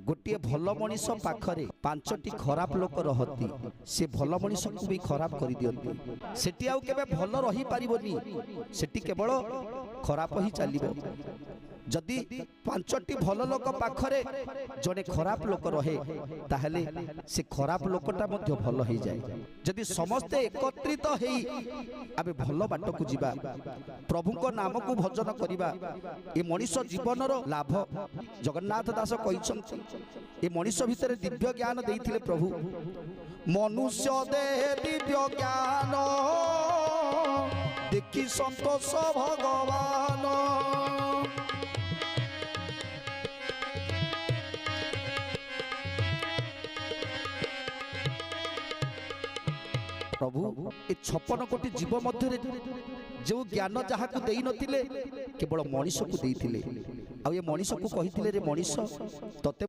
गोटे भल मनीष पाखरे पांचटी खराब लोक रहती से भल मनीष को भी खराब कर दियंती सेठी आउ केबे भल रही पारिबोनी सेठी केवल खराब ही चलिबो जदि पांचटी भल लोक पाखरे जने खराब लोक रहे ताहले से खराब लोकटा मध्य भल हो जाए जदि समस्ते एकत्रित हेई आबे भल बाट को जीवा प्रभु को नाम को भजन करिबा ए मनीष जीवनर लाभ जगन्नाथ दास कहिसंती ए मनीष भितर दिव्य ज्ञान देइथिले प्रभु मनुष्य दे दिव्य ज्ञान देखि संतोष भगवान प्रभु ए 56 कोटी जीव मध्य जो ज्ञान जहाँ को देई नथिले केवल मनीष को देइथिले आ ये मनीष को कहिथिले रे मनीष तते